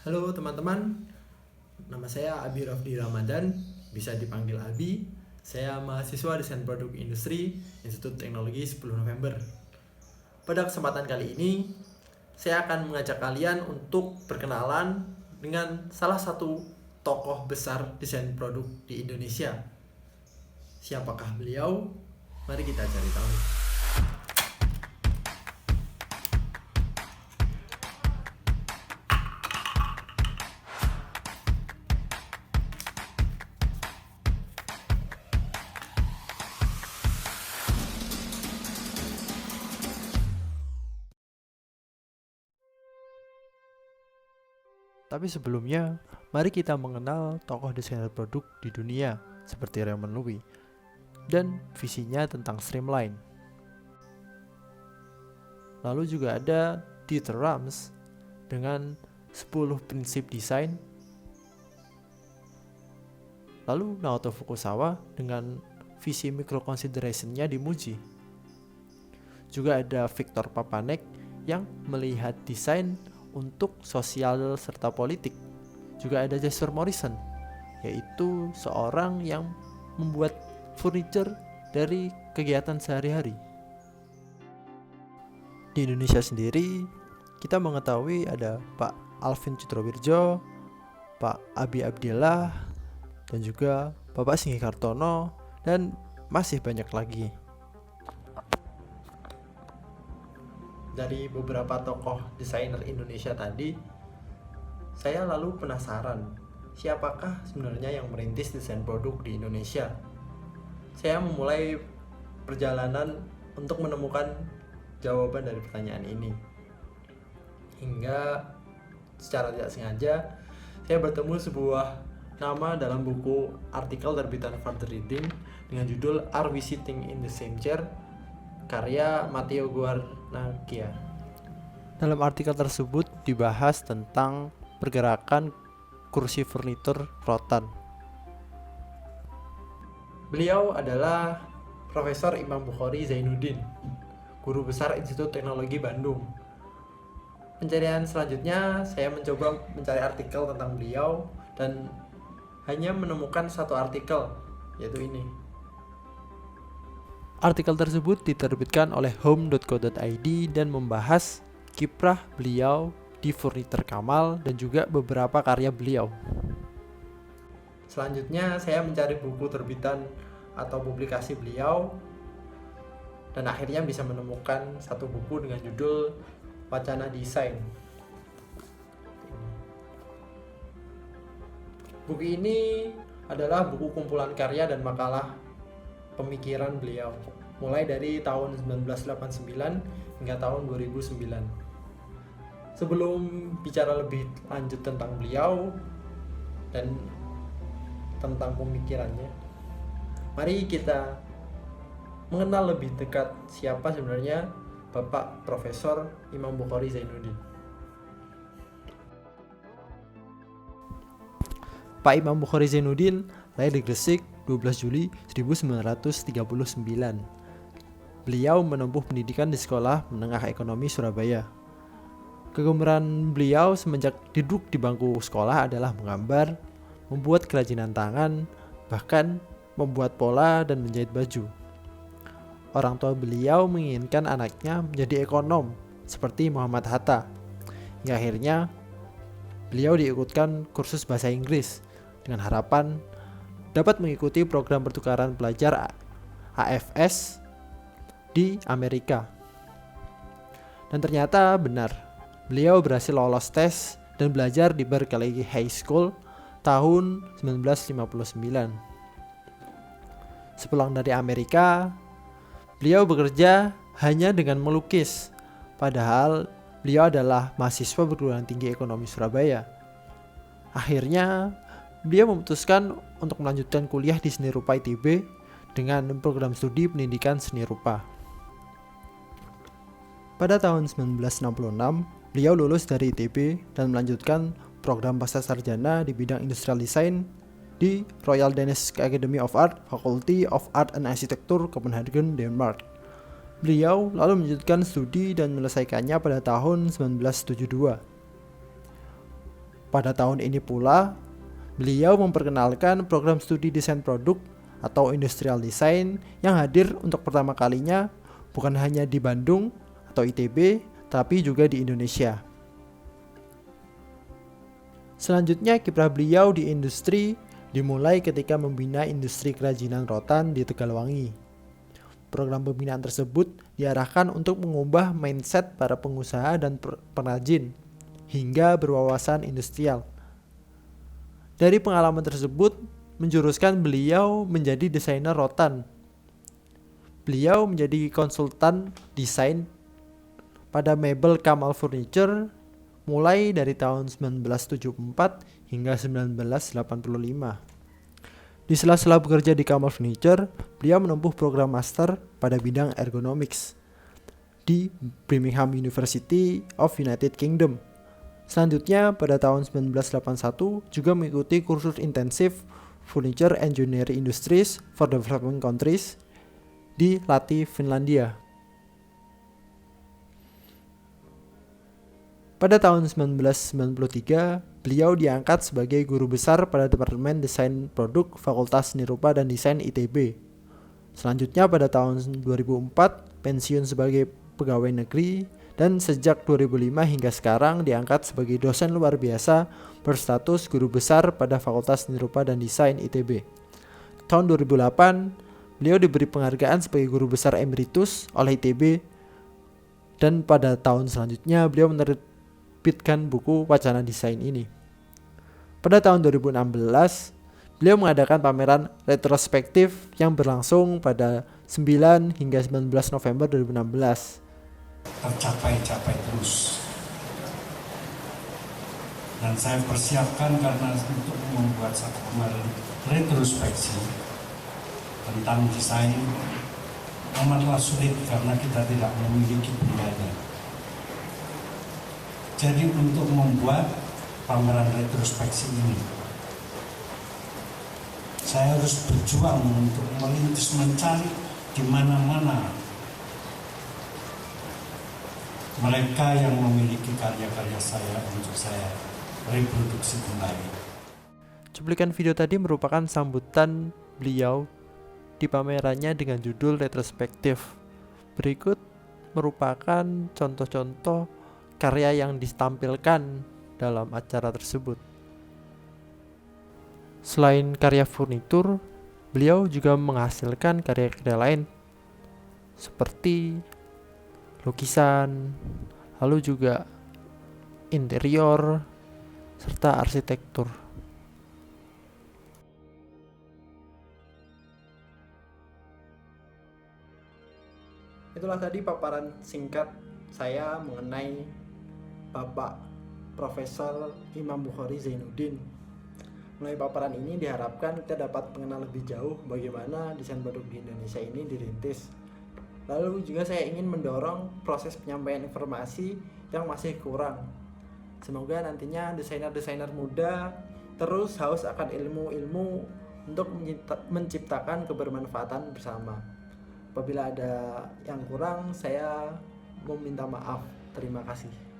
Halo teman-teman, nama saya Abi Rafdi Ramadan, bisa dipanggil Abi. Saya mahasiswa Desain Produk Industri, Institut Teknologi 10 November. Pada kesempatan kali ini, saya akan mengajak kalian untuk berkenalan dengan salah satu tokoh besar desain produk di Indonesia. Siapakah beliau? Mari kita cari tahu. Tapi sebelumnya, mari kita mengenal tokoh desainer produk di dunia seperti Raymond Loewy dan visinya tentang streamline. Lalu juga ada Dieter Rams dengan 10 prinsip desain. Lalu Naoto Fukusawa dengan visi micro consideration-nya dimuji. Juga ada Victor Papanek yang melihat desain untuk sosial serta politik. Juga ada Jasper Morrison, yaitu seorang yang membuat furniture dari kegiatan sehari-hari. Di Indonesia sendiri, kita mengetahui ada Pak Alvin Citrowirjo, Pak Abi Abdillah, dan juga Bapak Singgi Kartono, dan masih banyak lagi. Dari beberapa tokoh desainer Indonesia tadi, saya lalu penasaran, siapakah sebenarnya yang merintis desain produk di Indonesia? Saya memulai perjalanan untuk menemukan jawaban dari pertanyaan ini. Hingga secara tidak sengaja, saya bertemu sebuah nama dalam buku artikel terbitan Further Reading dengan judul Are We Sitting in the Same Chair? Karya Matteo Guarnacchia. Dalam artikel tersebut dibahas tentang pergerakan kursi furnitur rotan. Beliau adalah Profesor Imam Bukhari Zainuddin, Guru Besar Institut Teknologi Bandung. Pencarian selanjutnya, saya mencoba mencari artikel tentang beliau dan hanya menemukan satu artikel, yaitu ini. Artikel tersebut diterbitkan oleh home.co.id dan membahas kiprah beliau di Furniture Kamal dan juga beberapa karya beliau. Selanjutnya saya mencari buku terbitan atau publikasi beliau dan akhirnya bisa menemukan satu buku dengan judul Wacana Desain. Buku ini adalah buku kumpulan karya dan makalah pemikiran beliau mulai dari tahun 1989 hingga tahun 2009. Sebelum bicara lebih lanjut tentang beliau dan tentang pemikirannya, mari kita mengenal lebih dekat siapa sebenarnya Bapak Profesor Imam Bukhari Zainuddin. Pak Imam Bukhari Zainuddin lahir di Gresik 12 Juli 1939. Beliau menempuh pendidikan di Sekolah Menengah Ekonomi Surabaya. Kegemaran beliau semenjak duduk di bangku sekolah adalah menggambar, membuat kerajinan tangan, bahkan membuat pola dan menjahit baju. Orang tua beliau menginginkan anaknya menjadi ekonom seperti Muhammad Hatta. Hingga akhirnya beliau diikutkan kursus bahasa Inggris dengan harapan dapat mengikuti program pertukaran pelajar AFS di Amerika. Dan ternyata benar, beliau berhasil lolos tes dan belajar di Berkeley High School tahun 1959. Sepulang dari Amerika, beliau bekerja hanya dengan melukis, padahal beliau adalah mahasiswa perguruan tinggi ekonomi Surabaya. Akhirnya, beliau memutuskan untuk melanjutkan kuliah di Seni Rupa ITB dengan program studi pendidikan seni rupa. Pada tahun 1966, beliau lulus dari ITB dan melanjutkan program pasca sarjana di bidang Industrial Design di Royal Danish Academy of Art, Faculty of Art and Architecture, Copenhagen, Denmark. Beliau lalu melanjutkan studi dan menyelesaikannya pada tahun 1972. Pada tahun ini pula, beliau memperkenalkan program studi desain produk atau industrial design yang hadir untuk pertama kalinya bukan hanya di Bandung atau ITB, tapi juga di Indonesia. Selanjutnya, kiprah beliau di industri dimulai ketika membina industri kerajinan rotan di Tegalwangi. Program pembinaan tersebut diarahkan untuk mengubah mindset para pengusaha dan pengrajin hingga berwawasan industrial. Dari pengalaman tersebut, menjuruskan beliau menjadi desainer rotan. Beliau menjadi konsultan desain pada mebel Kamal Furniture mulai dari tahun 1974 hingga 1985. Di sela-sela bekerja di Kamal Furniture, beliau menempuh program master pada bidang ergonomics di Birmingham University of United Kingdom. Selanjutnya, pada tahun 1981 juga mengikuti kursus intensif Furniture Engineering Industries for Developing Countries di Lahti, Finlandia. Pada tahun 1993, beliau diangkat sebagai guru besar pada Departemen Desain Produk Fakultas Seni Rupa dan Desain ITB. Selanjutnya pada tahun 2004, pensiun sebagai pegawai negeri dan sejak 2005 hingga sekarang diangkat sebagai dosen luar biasa berstatus guru besar pada Fakultas Seni Rupa dan Desain ITB. Tahun 2008, beliau diberi penghargaan sebagai guru besar emeritus oleh ITB dan pada tahun selanjutnya beliau menerbitkan buku wacana desain ini. Pada tahun 2016, beliau mengadakan pameran retrospektif yang berlangsung pada 9 hingga 19 November 2016. Tercapai terus. Dan saya persiapkan karena untuk membuat satu kemarin retrospeksi tentang desain amatlah sulit karena kita tidak memiliki bendanya. Jadi untuk membuat pameran retrospeksi ini, saya harus berjuang untuk melintas mencari di mana-mana mereka yang memiliki karya-karya saya untuk saya reproduksi kembali. Cuplikan video tadi merupakan sambutan beliau di pamerannya dengan judul retrospektif. Berikut merupakan contoh-contoh karya yang ditampilkan dalam acara tersebut. Selain karya furnitur, beliau juga menghasilkan karya-karya lain seperti lukisan, lalu juga interior, serta arsitektur. Itulah tadi paparan singkat saya mengenai Bapak Profesor Imam Bukhari Zainuddin. Melalui paparan ini diharapkan kita dapat mengenal lebih jauh bagaimana desain produk di Indonesia ini dirintis. Lalu juga saya ingin mendorong proses penyampaian informasi yang masih kurang. Semoga nantinya desainer-desainer muda terus haus akan ilmu-ilmu untuk menciptakan kebermanfaatan bersama. Apabila ada yang kurang, saya meminta maaf. Terima kasih.